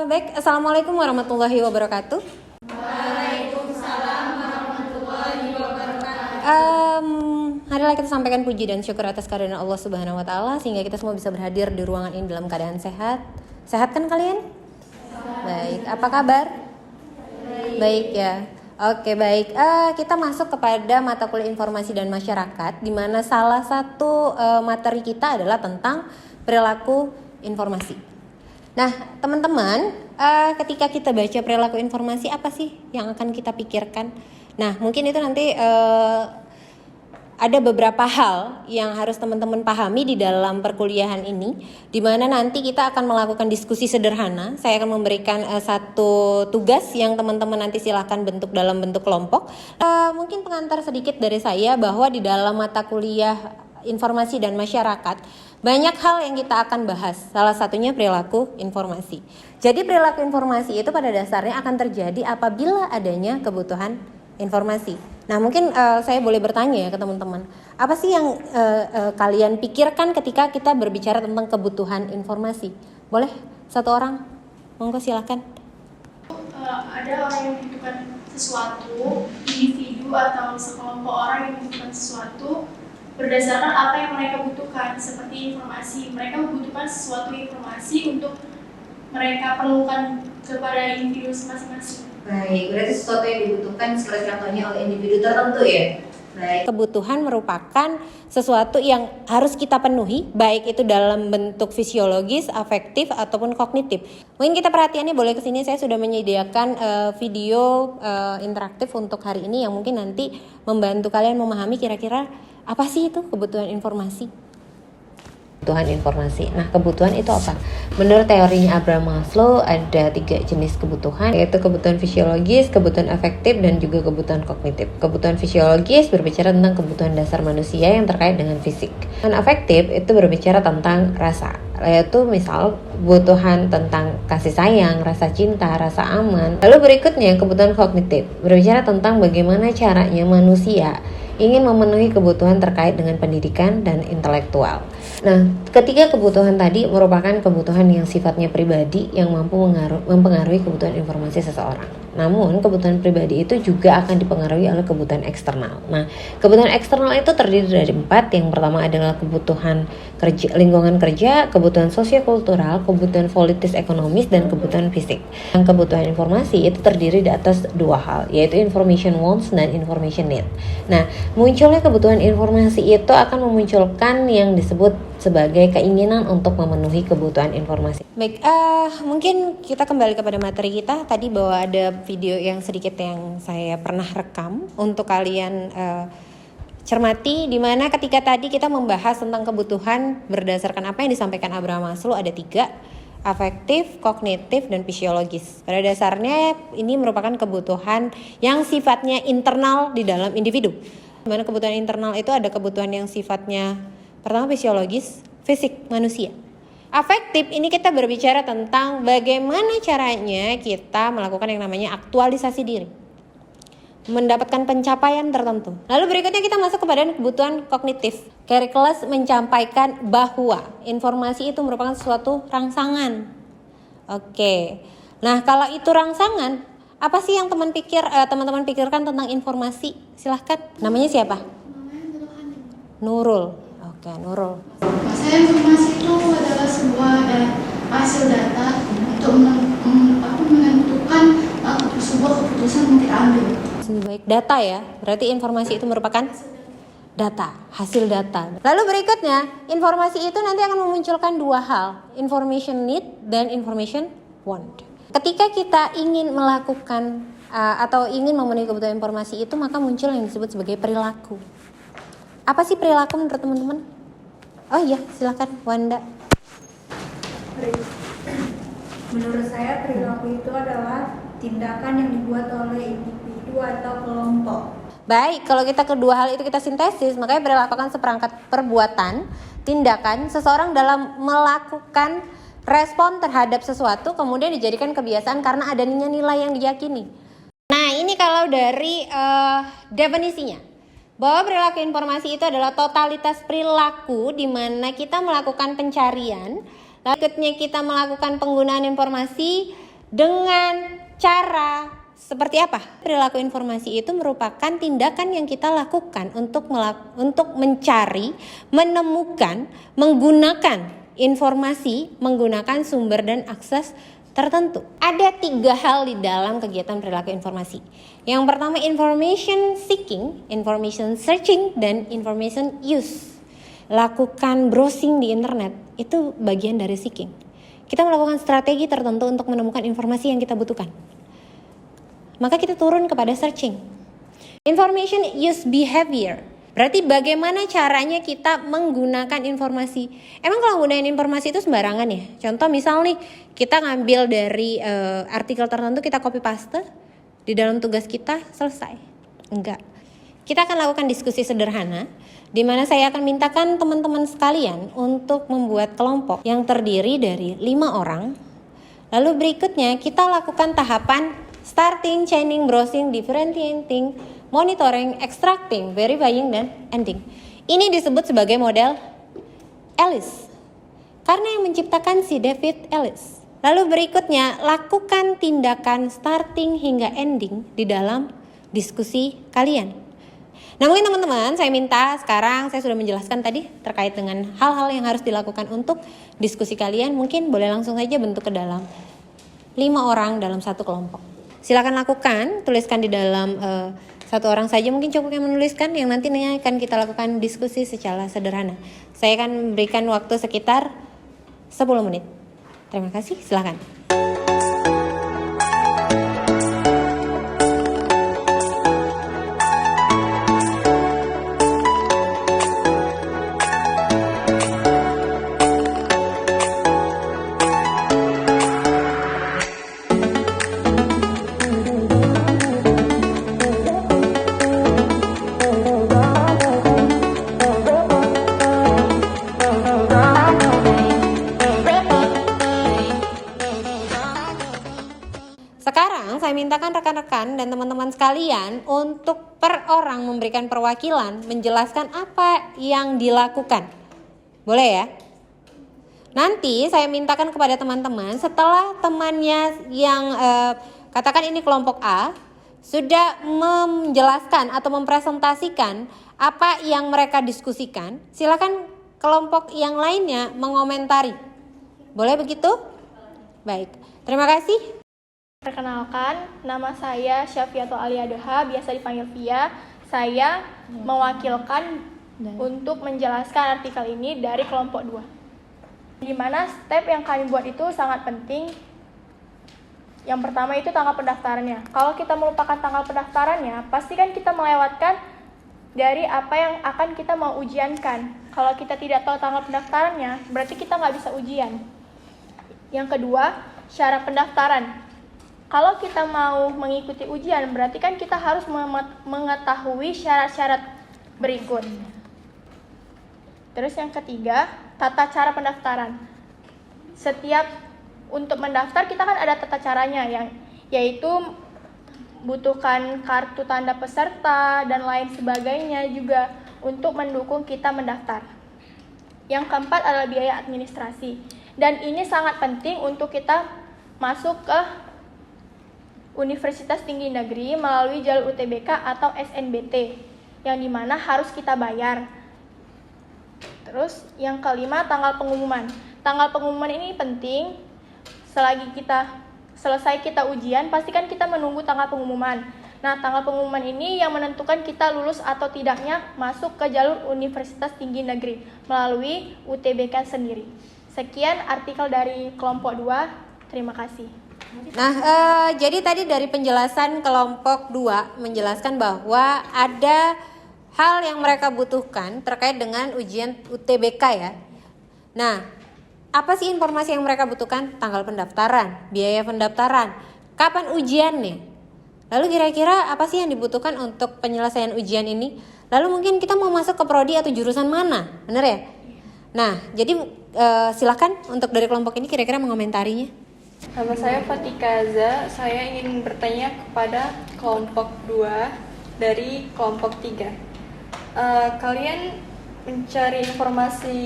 Baik, Assalamualaikum warahmatullahi wabarakatuh. Waalaikumsalam warahmatullahi wabarakatuh. Marilah kita sampaikan puji dan syukur atas kehadiran Allah Subhanahu wa taala sehingga kita semua bisa berhadir di ruangan ini dalam keadaan sehat. Sehat kan kalian? Baik, apa kabar? Baik ya. Oke, baik. Kita masuk kepada mata kuliah informasi dan masyarakat di mana salah satu materi kita adalah tentang perilaku informasi. Nah, teman-teman, ketika kita baca perilaku informasi, apa sih yang akan kita pikirkan? Nah, mungkin itu nanti ada beberapa hal yang harus teman-teman pahami di dalam perkuliahan ini, di mana nanti kita akan melakukan diskusi sederhana. Saya akan memberikan satu tugas yang teman-teman nanti silahkan bentuk dalam bentuk kelompok. Mungkin pengantar sedikit dari saya bahwa di dalam mata kuliah informasi dan masyarakat banyak hal yang kita akan bahas, salah satunya perilaku informasi. Jadi perilaku informasi itu pada dasarnya akan terjadi apabila adanya kebutuhan informasi. Nah, mungkin saya boleh bertanya ya ke teman-teman, apa sih yang kalian pikirkan ketika kita berbicara tentang kebutuhan informasi? Boleh? Satu orang? Monggo silakan. Ada orang yang membutuhkan sesuatu, individu atau sekelompok orang yang membutuhkan sesuatu berdasarkan apa yang mereka butuhkan, seperti informasi. Mereka membutuhkan sesuatu informasi untuk mereka perlukan kepada individu masing-masing. Baik, berarti sesuatu yang dibutuhkan seperti contohnya oleh individu tertentu ya? Baik. Kebutuhan merupakan sesuatu yang harus kita penuhi, baik itu dalam bentuk fisiologis, afektif, ataupun kognitif. Mungkin kita perhatiannya boleh kesini, saya sudah menyediakan video interaktif untuk hari ini yang mungkin nanti membantu kalian memahami kira-kira apa sih itu kebutuhan informasi. Kebutuhan informasi. Nah, kebutuhan itu apa? Menurut teorinya Abraham Maslow ada 3 jenis kebutuhan, yaitu kebutuhan fisiologis, kebutuhan afektif, dan juga kebutuhan kognitif. Kebutuhan fisiologis berbicara tentang kebutuhan dasar manusia yang terkait dengan fisik. Dan afektif itu berbicara tentang rasa, yaitu misal kebutuhan tentang kasih sayang, rasa cinta, rasa aman. Lalu berikutnya kebutuhan kognitif berbicara tentang bagaimana caranya manusia ingin memenuhi kebutuhan terkait dengan pendidikan dan intelektual. Nah, ketiga kebutuhan tadi merupakan kebutuhan yang sifatnya pribadi yang mampu mempengaruhi kebutuhan informasi seseorang. Namun, kebutuhan pribadi itu juga akan dipengaruhi oleh kebutuhan eksternal. Nah, kebutuhan eksternal itu terdiri dari 4. Yang pertama adalah kebutuhan kerja, lingkungan kerja, kebutuhan sosio-kultural, kebutuhan politis ekonomis, dan kebutuhan fisik. Yang kebutuhan informasi itu terdiri di atas 2 hal, yaitu information wants dan information need. Nah, munculnya kebutuhan informasi itu akan memunculkan yang disebut sebagai keinginan untuk memenuhi kebutuhan informasi. Baik, mungkin kita kembali kepada materi kita tadi, bahwa ada video yang sedikit yang saya pernah rekam untuk kalian cermati, di mana ketika tadi kita membahas tentang kebutuhan berdasarkan apa yang disampaikan Abraham Maslow, ada 3, afektif, kognitif, dan fisiologis. Pada dasarnya ini merupakan kebutuhan yang sifatnya internal di dalam individu. Di mana kebutuhan internal itu ada kebutuhan yang sifatnya pertama fisiologis, fisik manusia. Afektif ini kita berbicara tentang bagaimana caranya kita melakukan yang namanya aktualisasi diri, mendapatkan pencapaian tertentu. Lalu berikutnya kita masuk kepada kebutuhan kognitif. Kerikles menyampaikan bahwa informasi itu merupakan suatu rangsangan. Oke. Nah, kalau itu rangsangan, apa sih yang teman-teman pikirkan tentang informasi? Silahkan. Namanya siapa? Namanya Nurul. Oke, Nurul. Masalah informasi itu adalah sebuah hasil data untuk menentukan sebuah keputusan yang kita ambil. Baik, data ya. Berarti informasi itu merupakan data, hasil data. Lalu berikutnya, informasi itu nanti akan memunculkan 2 hal, information need dan information want. Ketika kita ingin melakukan atau ingin memenuhi kebutuhan informasi itu, maka muncul yang disebut sebagai perilaku. Apa sih perilaku menurut teman-teman? Oh iya, silakan Wanda. Menurut saya perilaku itu adalah tindakan yang dibuat oleh individu atau kelompok. Baik, kalau kita kedua hal itu kita sintesis, makanya perilaku akan seperangkat perbuatan, tindakan seseorang dalam melakukan respon terhadap sesuatu kemudian dijadikan kebiasaan karena adanya nilai yang diyakini. Nah, ini kalau dari definisinya. bahwa perilaku informasi itu adalah totalitas perilaku di mana kita melakukan pencarian, lalu berikutnya kita melakukan penggunaan informasi dengan cara seperti apa? Perilaku informasi itu merupakan tindakan yang kita lakukan untuk mencari, menemukan, menggunakan informasi, menggunakan sumber dan akses tertentu. Ada 3 hal di dalam kegiatan perilaku informasi. Yang pertama information seeking, information searching, dan information use. Lakukan browsing di internet, itu bagian dari seeking. Kita melakukan strategi tertentu untuk menemukan informasi yang kita butuhkan. Maka kita turun kepada searching. Information use behavior. Berarti bagaimana caranya kita menggunakan informasi. Emang kalau gunain informasi itu sembarangan ya? Contoh misal nih, kita ngambil dari artikel tertentu, kita copy paste di dalam tugas kita, selesai. Enggak. Kita akan lakukan diskusi sederhana, di mana saya akan mintakan teman-teman sekalian untuk membuat kelompok yang terdiri dari 5 orang. Lalu berikutnya kita lakukan tahapan starting, chaining, browsing, differentiating, monitoring, extracting, verifying, dan ending. Ini disebut sebagai model Ellis, karena yang menciptakan si David Ellis. Lalu berikutnya, lakukan tindakan starting hingga ending di dalam diskusi kalian. Nah mungkin teman-teman, saya minta sekarang, saya sudah menjelaskan tadi terkait dengan hal-hal yang harus dilakukan untuk diskusi kalian. Mungkin boleh langsung saja bentuk ke dalam 5 orang dalam satu kelompok. Silakan lakukan, tuliskan di dalam 1 orang saja mungkin cukup yang menuliskan, yang nantinya akan kita lakukan diskusi secara sederhana. Saya akan berikan waktu sekitar 10 menit. Terima kasih, silakan. Sekarang saya mintakan rekan-rekan dan teman-teman sekalian untuk per orang memberikan perwakilan, menjelaskan apa yang dilakukan. Boleh ya? Nanti saya mintakan kepada teman-teman setelah temannya yang katakan ini kelompok A sudah menjelaskan atau mempresentasikan apa yang mereka diskusikan, silakan kelompok yang lainnya mengomentari. Boleh begitu? Baik, terima kasih. Perkenalkan, nama saya Syafiatul Aliadeha, biasa dipanggil Via. Saya mewakilkan untuk menjelaskan artikel ini dari kelompok 2. Di mana step yang kami buat itu sangat penting. Yang pertama itu tanggal pendaftarannya. Kalau kita melupakan tanggal pendaftarannya, pasti kan kita melewatkan dari apa yang akan kita mau ujiankan. Kalau kita tidak tahu tanggal pendaftarannya, berarti kita nggak bisa ujian. Yang kedua, syarat pendaftaran. Kalau kita mau mengikuti ujian, berarti kan kita harus mengetahui syarat-syarat berikut. Terus yang ketiga, tata cara pendaftaran. Setiap untuk mendaftar kita kan ada tata caranya, yaitu butuhkan kartu tanda peserta dan lain sebagainya juga untuk mendukung kita mendaftar. Yang keempat adalah biaya administrasi. Dan ini sangat penting untuk kita masuk ke Universitas Tinggi Negeri melalui jalur UTBK atau SNBT, yang dimana harus kita bayar. Terus yang kelima, tanggal pengumuman. Tanggal pengumuman ini penting. Selagi selesai kita ujian, pastikan kita menunggu tanggal pengumuman. Nah, tanggal pengumuman ini yang menentukan kita lulus atau tidaknya masuk ke jalur Universitas Tinggi Negeri melalui UTBK sendiri. Sekian artikel dari kelompok 2. Terima kasih. Nah, jadi tadi dari penjelasan kelompok 2 menjelaskan bahwa ada hal yang mereka butuhkan terkait dengan ujian UTBK ya. Nah, apa sih informasi yang mereka butuhkan? Tanggal pendaftaran, biaya pendaftaran, kapan ujiannya. Lalu kira-kira apa sih yang dibutuhkan untuk penyelesaian ujian ini? Lalu mungkin kita mau masuk ke prodi atau jurusan mana, benar ya? Nah, jadi silakan untuk dari kelompok ini kira-kira mengomentarinya. Nama saya Fatika Aza, saya ingin bertanya kepada kelompok 2 dari kelompok 3. kalian mencari informasi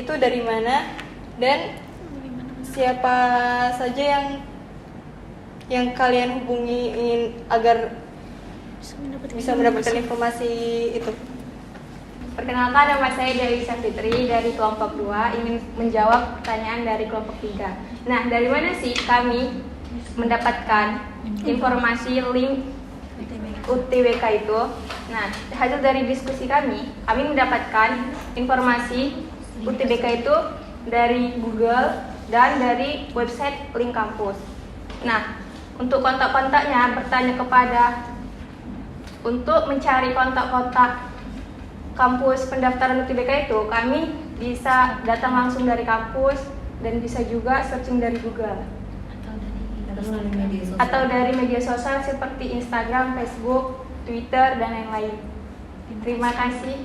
itu dari mana dan siapa saja yang kalian hubungin agar bisa mendapatkan informasi itu. Perkenalkan, nama saya Dewi Safitri dari kelompok 2, ingin menjawab pertanyaan dari kelompok 3. Nah, dari mana sih kami mendapatkan informasi link UTBK itu? Nah, hasil dari diskusi kami mendapatkan informasi UTBK itu dari Google dan dari website link kampus. Nah, untuk kontak-kontaknya untuk mencari kontak-kontak kampus pendaftaran UTBK itu, kami bisa datang langsung dari kampus dan bisa juga searching dari Google atau dari media sosial seperti Instagram, Facebook, Twitter, dan lain-lain. Terima kasih.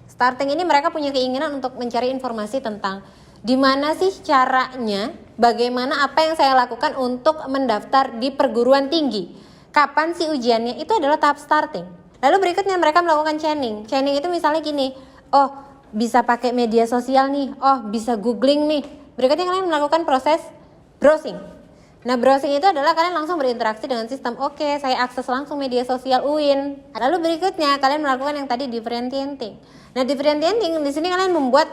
Starting ini mereka punya keinginan untuk mencari informasi tentang di mana sih caranya, bagaimana apa yang saya lakukan untuk mendaftar di perguruan tinggi. Kapan sih ujiannya? Itu adalah tahap starting. Lalu berikutnya mereka melakukan chaining. Chaining itu misalnya gini, oh bisa pakai media sosial nih, oh bisa googling nih. Berikutnya kalian melakukan proses browsing. Nah, browsing itu adalah kalian langsung berinteraksi dengan sistem. Oke, saya akses langsung media sosial UIN. Lalu berikutnya kalian melakukan yang tadi differentiating. Nah, differentiating di sini kalian membuat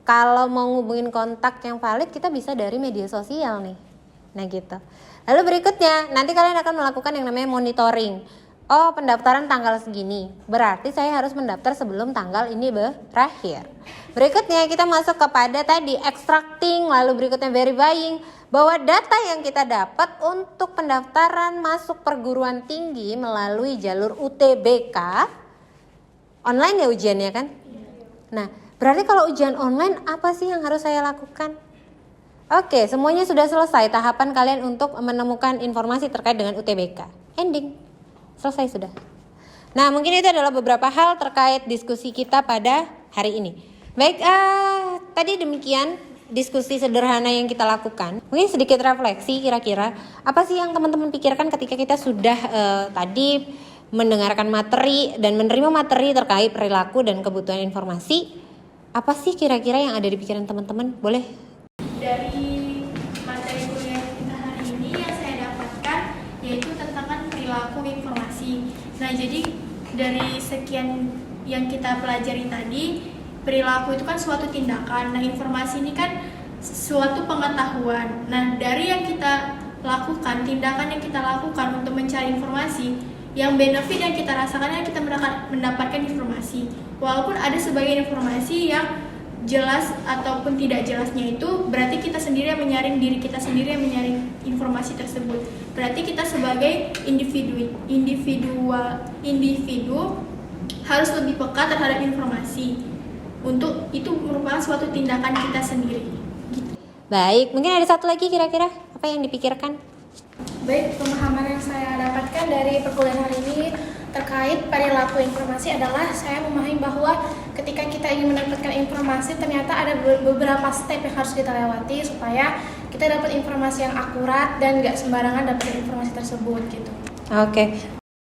kalau mau ngubungin kontak yang valid kita bisa dari media sosial nih. Nah, gitu. Lalu berikutnya nanti kalian akan melakukan yang namanya monitoring. Oh, pendaftaran tanggal segini, berarti saya harus mendaftar sebelum tanggal ini berakhir. Berikutnya kita masuk kepada tadi extracting, lalu berikutnya verifying bahwa data yang kita dapat untuk pendaftaran masuk perguruan tinggi melalui jalur UTBK online ya ujiannya kan? Nah, berarti kalau ujian online apa sih yang harus saya lakukan? Oke, semuanya sudah selesai tahapan kalian untuk menemukan informasi terkait dengan UTBK. Ending. Selesai sudah. Nah, mungkin itu adalah beberapa hal terkait diskusi kita pada hari ini. Baik, tadi demikian diskusi sederhana yang kita lakukan. Mungkin sedikit refleksi kira-kira apa sih yang teman-teman pikirkan ketika kita sudah tadi mendengarkan materi dan menerima materi terkait perilaku dan kebutuhan informasi. Apa sih kira-kira yang ada di pikiran teman-teman? Boleh? Dari materi kuliah kita hari ini yang saya dapatkan yaitu tentang perilaku informasi. Nah, jadi dari sekian yang kita pelajari tadi, perilaku itu kan suatu tindakan. Nah, informasi ini kan suatu pengetahuan. Nah, dari yang kita lakukan, tindakan yang kita lakukan untuk mencari informasi, yang benefit yang kita rasakan adalah kita mendapatkan informasi. Walaupun ada sebagian informasi yang jelas ataupun tidak jelasnya itu berarti kita sendiri yang menyaring, diri kita sendiri yang menyaring informasi tersebut. Berarti kita sebagai individu harus lebih peka terhadap informasi. Untuk itu merupakan suatu tindakan kita sendiri. Gitu. Baik, mungkin ada satu lagi kira-kira apa yang dipikirkan? Baik, pemahaman yang saya dapatkan dari perkuliahan hari ini terkait perilaku informasi adalah saya memahami bahwa ketika kita ingin mendapatkan informasi ternyata ada beberapa step yang harus kita lewati supaya kita dapat informasi yang akurat dan gak sembarangan dapat informasi tersebut gitu. Oke.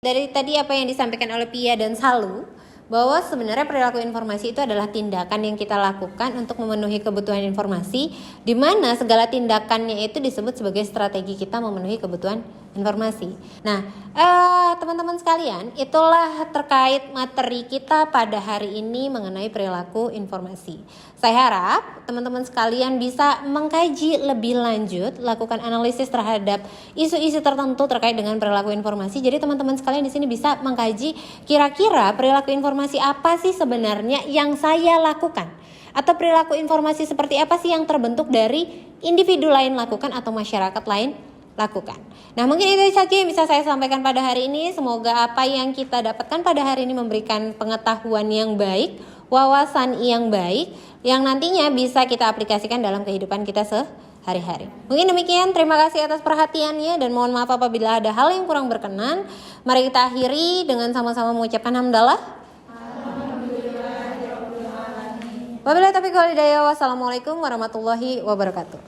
Dari tadi apa yang disampaikan oleh Pia dan Salu, bahwa sebenarnya perilaku informasi itu adalah tindakan yang kita lakukan untuk memenuhi kebutuhan informasi, di mana segala tindakannya itu disebut sebagai strategi kita memenuhi kebutuhan informasi. Nah, teman-teman sekalian, itulah terkait materi kita pada hari ini mengenai perilaku informasi. Saya harap teman-teman sekalian bisa mengkaji lebih lanjut, lakukan analisis terhadap isu-isu tertentu terkait dengan perilaku informasi. Jadi teman-teman sekalian di sini bisa mengkaji kira-kira perilaku informasi apa sih sebenarnya yang saya lakukan, atau perilaku informasi seperti apa sih yang terbentuk dari individu lain lakukan atau masyarakat lain lakukan. Nah, mungkin itu saja yang bisa saya sampaikan pada hari ini. Semoga apa yang kita dapatkan pada hari ini memberikan pengetahuan yang baik, wawasan yang baik, yang nantinya bisa kita aplikasikan dalam kehidupan kita sehari-hari. Mungkin demikian, terima kasih atas perhatiannya dan mohon maaf apabila ada hal yang kurang berkenan. Mari kita akhiri dengan sama-sama mengucapkan hamdalah. Wabillahi taufiq wal hidayah. Wassalamualaikum warahmatullahi wabarakatuh.